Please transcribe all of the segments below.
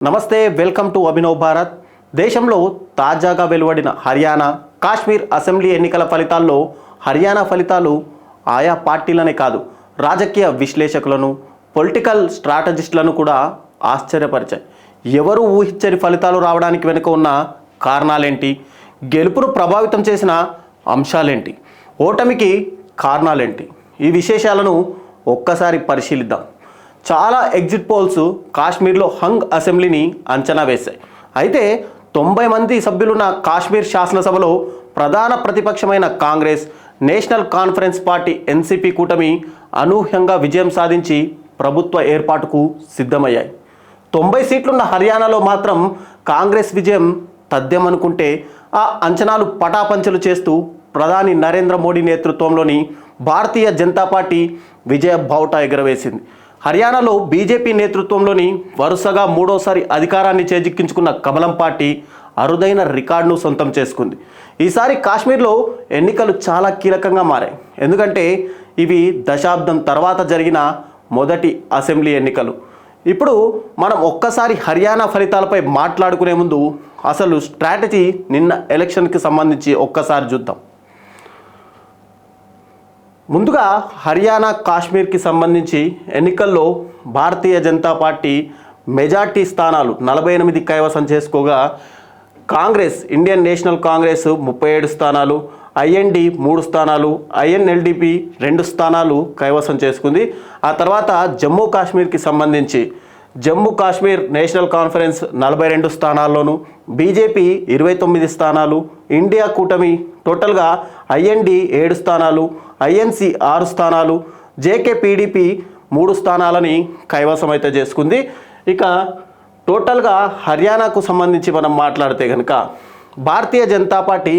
నమస్తే, welcome to Abhinav Bharat. దేశంలో తాజాగా వెలువడిన హర్యానా, కాశ్మీర్ అసెంబ్లీ ఎన్నికల ఫలితాల్లో హర్యానా ఫలితాలు ఆయా పార్టీలనే కాదు, రాజకీయ విశ్లేషకులను, పొలిటికల్ స్ట్రాటజిస్టులను కూడా ఆశ్చర్యపరిచాయి. ఎవరు ఊహించని ఫలితాలు రావడానికి వెనుక ఉన్న కారణాలేంటి, గెలుపును ప్రభావితం చేసిన అంశాలేంటి, ఓటమికి కారణాలేంటి, ఈ విశేషాలను ఒక్కసారి పరిశీలిద్దాం. చాలా ఎగ్జిట్ పోల్స్ కాశ్మీర్లో హంగ్ అసెంబ్లీని అంచనా వేశాయి. అయితే 90 మంది సభ్యులున్న కాశ్మీర్ శాసనసభలో ప్రధాన ప్రతిపక్షమైన Congress, national conference party NCP కూటమి అనూహ్యంగా విజయం సాధించి ప్రభుత్వ ఏర్పాటుకు సిద్ధమయ్యాయి. 90 సీట్లున్న హర్యానాలో మాత్రం కాంగ్రెస్ విజయం తథ్యమనుకుంటే ఆ అంచనాలు పటాపంచలు చేస్తూ ప్రధాని నరేంద్ర మోడీ నేతృత్వంలోని భారతీయ జనతా పార్టీ విజయ బావుటా ఎగరవేసింది. హర్యానాలో బీజేపీ నేతృత్వంలోని వరుసగా మూడోసారి అధికారాన్ని చేజిక్కించుకున్న కమలం పార్టీ అరుదైన రికార్డును సొంతం చేసుకుంది. ఈసారి కాశ్మీర్లో ఎన్నికలు చాలా కీలకంగా మారాయి. ఎందుకంటే ఇవి దశాబ్దం తర్వాత జరిగిన మొదటి అసెంబ్లీ ఎన్నికలు. ఇప్పుడు మనం ఒక్కసారి హర్యానా ఫలితాలపై మాట్లాడుకునే ముందు అసలు స్ట్రాటజీ నిన్న ఎలక్షన్కి సంబంధించి ఒక్కసారి చూద్దాం. ముందుగా హర్యానా, కాశ్మీర్కి సంబంధించి ఎన్నికల్లో భారతీయ జనతా పార్టీ మెజార్టీ స్థానాలు 48 కైవసం చేసుకోగా, కాంగ్రెస్, ఇండియన్ నేషనల్ కాంగ్రెస్ 37 స్థానాలు, ఐఎన్డి 3 స్థానాలు, ఐఎన్ఎల్డిపి 2 స్థానాలు కైవసం చేసుకుంది. ఆ తర్వాత జమ్మూ కాశ్మీర్కి సంబంధించి జమ్మూ కాశ్మీర్ నేషనల్ కాన్ఫరెన్స్ 42 స్థానాల్లోనూ, బీజేపీ 29 స్థానాలు, ఇండియా కూటమి టోటల్గా ఐఎన్డి 7 స్థానాలు, ఐఎన్సి 6 స్థానాలు, జేకేపీడీపీ 3 స్థానాలని కైవసం అయితే చేసుకుంది. ఇక టోటల్గా హర్యానాకు సంబంధించి మనం మాట్లాడితే కనుక భారతీయ జనతా పార్టీ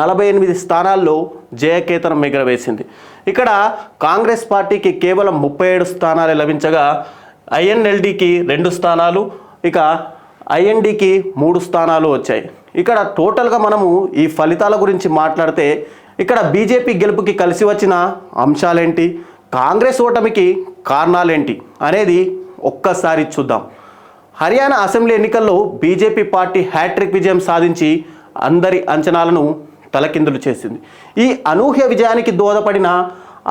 48 స్థానాల్లో జయకేతనం ఎగరవేసింది. ఇక్కడ కాంగ్రెస్ పార్టీకి కేవలం 37 స్థానాలు లభించగా, ఐఎన్ఎల్డికి 2 స్థానాలు, ఇక ఐఎన్డికి 3 స్థానాలు వచ్చాయి. ఇక్కడ టోటల్గా మనము ఈ ఫలితాల గురించి మాట్లాడితే ఇక్కడ బీజేపీ గెలుపుకి కలిసి వచ్చిన అంశాలేంటి, కాంగ్రెస్ ఓటమికి కారణాలేంటి అనేది ఒక్కసారి చూద్దాం. హర్యానా అసెంబ్లీ ఎన్నికల్లో బీజేపీ పార్టీ హ్యాట్రిక్ విజయం సాధించి అందరి అంచనాలను తలకిందులు చేసింది. ఈ అనూహ్య విజయానికి దోహదపడిన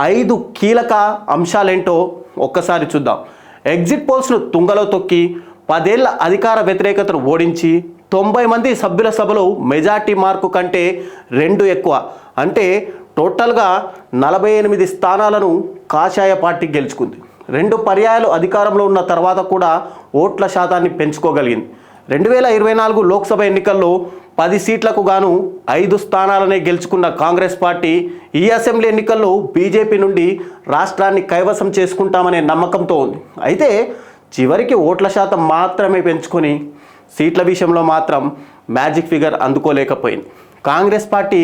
5 కీలక అంశాలేంటో ఒక్కసారి చూద్దాం. ఎగ్జిట్ పోల్స్ను తుంగలో తొక్కి 10 ఏళ్ల అధికార వ్యతిరేకతను ఓడించి 90 మంది సభ్యుల సభలో మెజార్టీ మార్కు కంటే 2 ఎక్కువ, అంటే టోటల్గా 48 స్థానాలను కాషాయ పార్టీ గెలుచుకుంది. 2 పర్యాయాలు అధికారంలో ఉన్న తర్వాత కూడా ఓట్ల శాతాన్ని పెంచుకోగలిగింది. 2024 లోక్సభ ఎన్నికల్లో 10 సీట్లకు గాను 5 స్థానాలనే గెలుచుకున్న కాంగ్రెస్ పార్టీ ఈ అసెంబ్లీ ఎన్నికల్లో బీజేపీ నుండి రాష్ట్రాన్ని కైవసం చేసుకుంటామనే నమ్మకంతో ఉంది. అయితే చివరికి ఓట్ల శాతం మాత్రమే పెంచుకొని సీట్ల విషయంలో మాత్రం మ్యాజిక్ ఫిగర్ అందుకోలేకపోయింది. కాంగ్రెస్ పార్టీ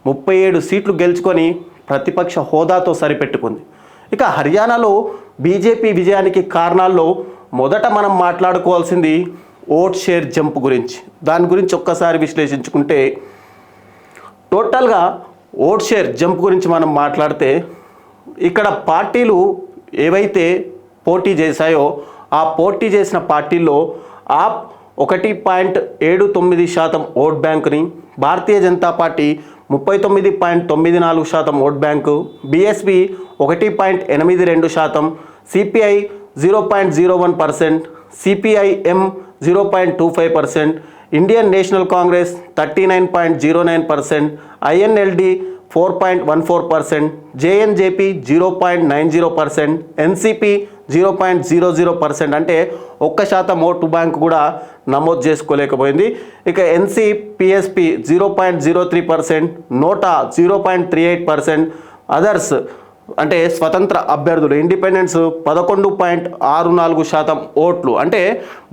37 సీట్లు గెలుచుకొని ప్రతిపక్ష హోదాతో సరిపెట్టుకుంది. ఇక హర్యానాలో బీజేపీ విజయానికి కారణాల్లో మొదట మనం మాట్లాడుకోవాల్సింది ఓట్ షేర్ జంప్ గురించి. దాని గురించి ఒక్కసారి విశ్లేషించుకుంటే టోటల్గా ఓట్ షేర్ జంప్ గురించి మనం మాట్లాడితే ఇక్కడ పార్టీలు ఏవైతే పోటీ చేశాయో ఆ పోటీ చేసిన పార్టీల్లో ఆప్ 1.79% ఓట్ బ్యాంకుని, Bharatiya Janata party 39.94% vote bank, BSP 1.82%, CPI 0.01%, CPIM 0.25%, Indian national Congress 39.09%, INLD 4.14%, JNJP 0.90%, NCP 0.00%, అంటే 1% ఓటు బ్యాంకు కూడా నమోదు చేసుకోలేకపోయింది. ఇక ఎన్సిపిఎస్పి 0.03%, నోటా 0.38%, అదర్స్ అంటే స్వతంత్ర అభ్యర్థులు ఇండిపెండెన్స్ 11.64% ఓట్లు. అంటే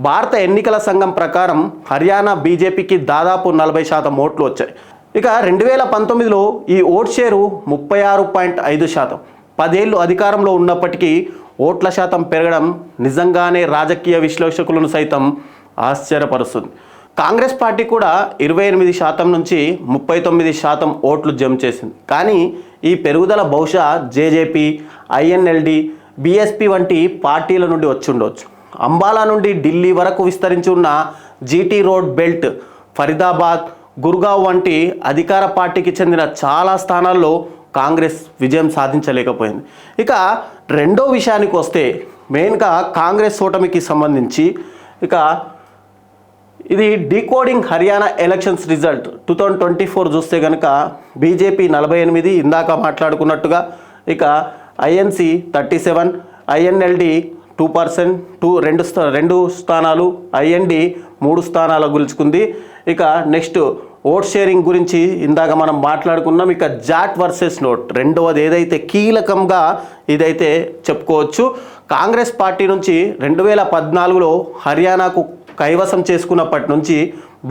భారత ఎన్నికల సంఘం ప్రకారం హర్యానా బీజేపీకి దాదాపు 40% ఓట్లు వచ్చాయి. ఇక 2019లో ఈ ఓట్ షేరు 36.5%. 10 ఏళ్ళు అధికారంలో ఉన్నప్పటికీ ఓట్ల శాతం పెరగడం నిజంగానే రాజకీయ విశ్లేషకులను సైతం ఆశ్చర్యపరుస్తుంది. కాంగ్రెస్ పార్టీ కూడా 28% నుంచి 39% ఓట్లు జమ చేసింది. కానీ ఈ పెరుగుదల బహుశా జేజేపీ, ఐఎన్ఎల్డి, బీఎస్పీ వంటి పార్టీల నుండి వచ్చి ఉండవచ్చు. అంబాలా నుండి ఢిల్లీ వరకు విస్తరించి ఉన్న GT road belt, Faridabad, Gurgaon వంటి అధికార పార్టీకి చెందిన చాలా స్థానాల్లో కాంగ్రెస్ విజయం సాధించలేకపోయింది. ఇక రెండో విషయానికి వస్తే మెయిన్గా కాంగ్రెస్ ఓటమికి సంబంధించి ఇక ఇది డీకోడింగ్ హర్యానా ఎలక్షన్స్ రిజల్ట్ 2024 చూస్తే కనుక బీజేపీ 48, ఇందాక మాట్లాడుకున్నట్టుగా, ఇక ఐఎన్సి 37, ఐఎన్ఎల్డి 2%, రెండు స్థానాలు, ఐఎన్డి 3 స్థానాలు గెలుచుకుంది. ఇక నెక్స్ట్ ఓట్ షేరింగ్ గురించి ఇందాక మనం మాట్లాడుకున్నాం. ఇక జాట్ వర్సెస్ నోట్ రెండవది ఏదైతే కీలకంగా ఇదైతే చెప్పుకోవచ్చు. కాంగ్రెస్ పార్టీ నుంచి 2014లో హర్యానాకు కైవసం చేసుకున్నప్పటి నుంచి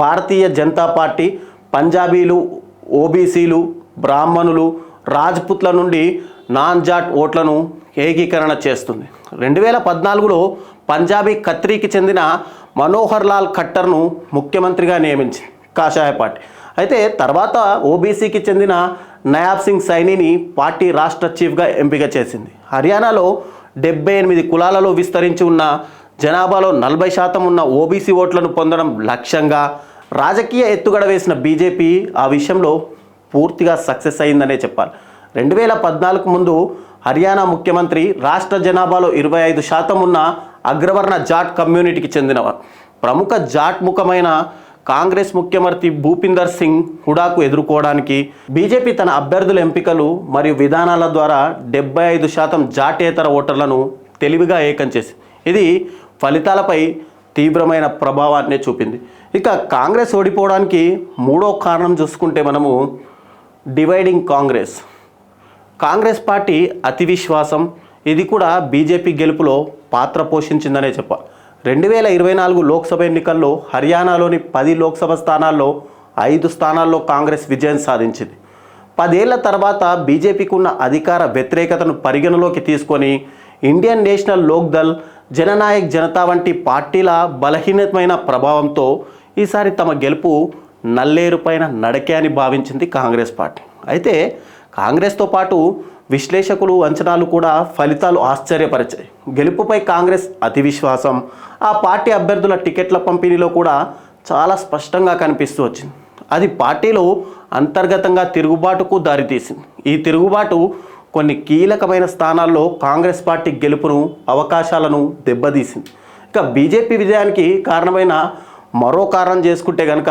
భారతీయ జనతా పార్టీ పంజాబీలు, ఓబీసీలు, బ్రాహ్మణులు, రాజ్పుత్ల నుండి నాన్ జాట్ ఓట్లను ఏకీకరణ చేస్తుంది. 2014లో పంజాబీ ఖత్రీకి చెందిన మనోహర్ లాల్ ఖట్టర్ను ముఖ్యమంత్రిగా నియమించింది కాషాయ పార్టీ. అయితే తర్వాత ఓబీసీకి చెందిన నయాబ్ సింగ్ సైనీని పార్టీ రాష్ట్ర చీఫ్గా ఎంపిక చేసింది. హర్యానాలో 78 కులాలలో విస్తరించి ఉన్న జనాభాలో 40% ఉన్న ఓబీసీ ఓట్లను పొందడం లక్ష్యంగా రాజకీయ ఎత్తుగడ వేసిన బీజేపీ ఆ విషయంలో పూర్తిగా సక్సెస్ అయిందనే చెప్పాలి. 2014 ముందు హర్యానా ముఖ్యమంత్రి రాష్ట్ర జనాభాలో 25% ఉన్న అగ్రవర్ణ జాట్ కమ్యూనిటీకి చెందినవారు. ప్రముఖ జాట్ ముఖమైన కాంగ్రెస్ ముఖ్యమంత్రి భూపిందర్ సింగ్ హుడాకు ఎదుర్కోవడానికి బీజేపీ తన అభ్యర్థుల ఎంపికలు మరియు విధానాల ద్వారా 75% జాటేతర ఓటర్లను తెలివిగా ఏకం చేసింది. ఇది ఫలితాలపై తీవ్రమైన ప్రభావాన్ని చూపింది. ఇక కాంగ్రెస్ ఓడిపోవడానికి మూడో కారణం చూసుకుంటే మనము డివైడింగ్ కాంగ్రెస్ పార్టీ అతి విశ్వాసం, ఇది కూడా బీజేపీ గెలుపులో పాత్ర పోషించిందనే చెప్పాలి. 2024 లోక్సభ ఎన్నికల్లో హర్యానాలోని 10 లోక్సభ స్థానాల్లో 5 స్థానాల్లో కాంగ్రెస్ విజయం సాధించింది. 10 ఏళ్ల తర్వాత బీజేపీకి ఉన్న అధికార వ్యతిరేకతను పరిగణలోకి తీసుకొని ఇండియన్ నేషనల్ లోక్దల్, జననాయక్ జనతా వంటి పార్టీల బలహీనమైన ప్రభావంతో ఈసారి తమ గెలుపు నల్లేరు పైన నడకే అని భావించింది కాంగ్రెస్ పార్టీ. అయితే కాంగ్రెస్తో పాటు విశ్లేషకులు అంచనాలు కూడా ఫలితాలు ఆశ్చర్యపరిచాయి. గెలుపుపై కాంగ్రెస్ అతి విశ్వాసం ఆ పార్టీ అభ్యర్థుల టికెట్ల పంపిణీలో కూడా చాలా స్పష్టంగా కనిపిస్తూ వచ్చింది. అది పార్టీలో అంతర్గతంగా తిరుగుబాటుకు దారితీసింది. ఈ తిరుగుబాటు కొన్ని కీలకమైన స్థానాల్లో కాంగ్రెస్ పార్టీ గెలుపును, అవకాశాలను దెబ్బతీసింది. ఇక బీజేపీ విజయానికి కారణమైన మరో కారణం చేసుకుంటే కనుక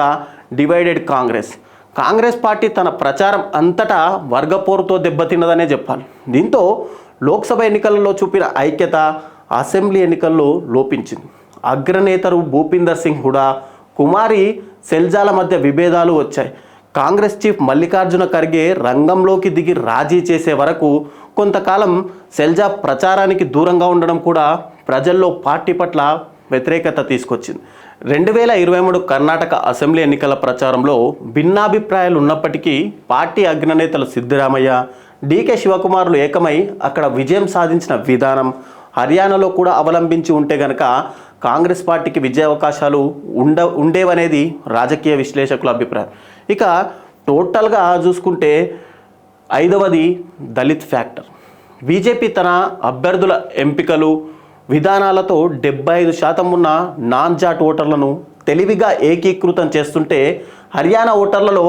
డివైడెడ్ కాంగ్రెస్ పార్టీ తన ప్రచారం అంతటా వర్గపోరుతో దెబ్బతిన్నదనే చెప్పాలి. దీంతో లోక్సభ ఎన్నికలలో చూపిన ఐక్యత అసెంబ్లీ ఎన్నికల్లో లోపించింది. అగ్రనేతలు భూపిందర్ సింగ్ హుడా, కుమారి సెల్జాల మధ్య విభేదాలు వచ్చాయి. కాంగ్రెస్ చీఫ్ మల్లికార్జున ఖర్గే రంగంలోకి దిగి రాజీ చేసే వరకు కొంతకాలం సెల్జా ప్రచారానికి దూరంగా ఉండడం కూడా ప్రజల్లో పార్టీ పట్ల వ్యతిరేకత తీసుకొచ్చింది. 2023 కర్ణాటక అసెంబ్లీ ఎన్నికల ప్రచారంలో భిన్నాభిప్రాయాలు ఉన్నప్పటికీ పార్టీ అగ్రనేతలు సిద్ధరామయ్య, డీకే శివకుమార్లు ఏకమై అక్కడ విజయం సాధించిన విధానం హర్యానాలో కూడా అవలంబించి ఉంటే గనక కాంగ్రెస్ పార్టీకి విజయావకాశాలు ఉండేవనేది రాజకీయ విశ్లేషకుల అభిప్రాయం. ఇక టోటల్గా చూసుకుంటే 5వది దళిత్ ఫ్యాక్టర్. బీజేపీ తన అభ్యర్థుల ఎంపికలు, విధానాలతో 75% ఉన్న నాన్ జాట్ ఓటర్లను తెలివిగా ఏకీకృతం చేస్తుంటే హర్యానా ఓటర్లలో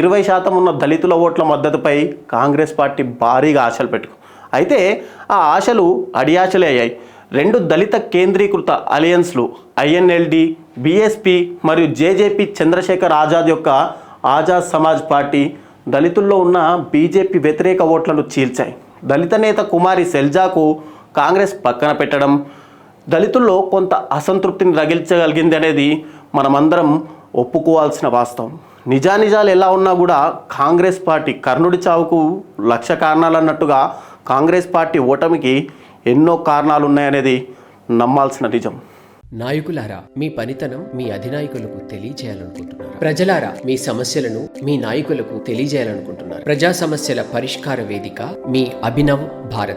20% ఉన్న దళితుల ఓట్ల మద్దతుపై కాంగ్రెస్ పార్టీ భారీగా ఆశలు పెట్టుకుంది. అయితే ఆ ఆశలు అడియాశలే అయ్యాయి. 2 దళిత కేంద్రీకృత అలయన్స్లు ఐఎన్ఎల్డి, బీఎస్పీ మరియు జేజేపీ చంద్రశేఖర్ ఆజాద్ యొక్క ఆజాద్ సమాజ్ పార్టీ దళితుల్లో ఉన్న బీజేపీ వ్యతిరేక ఓట్లను చీల్చాయి. దళిత నేత కుమారి సెల్జాకు కాంగ్రెస్ పక్కన పెట్టడం దళితుల్లో కొంత అసంతృప్తిని రగిల్చగలిగింది అనేది మనమందరం ఒప్పుకోవాల్సిన వాస్తవం. నిజానిజాలు ఎలా ఉన్నా కూడా కాంగ్రెస్ పార్టీ కర్ణుడి చావుకు 1,00,000 కారణాలు అన్నట్టుగా కాంగ్రెస్ పార్టీ ఓటమికి ఎన్నో కారణాలు ఉన్నాయనేది నమ్మాల్సిన నిజం. నాయకులారా, మీ పనితనం మీ అధినాయకులకు తెలియజేయాలనుకుంటున్నారు. ప్రజలారా, మీ సమస్యలను మీ నాయకులకు తెలియజేయాలనుకుంటున్నారు. ప్రజా సమస్యల పరిష్కార వేదిక మీ అభినవ్ భారత్.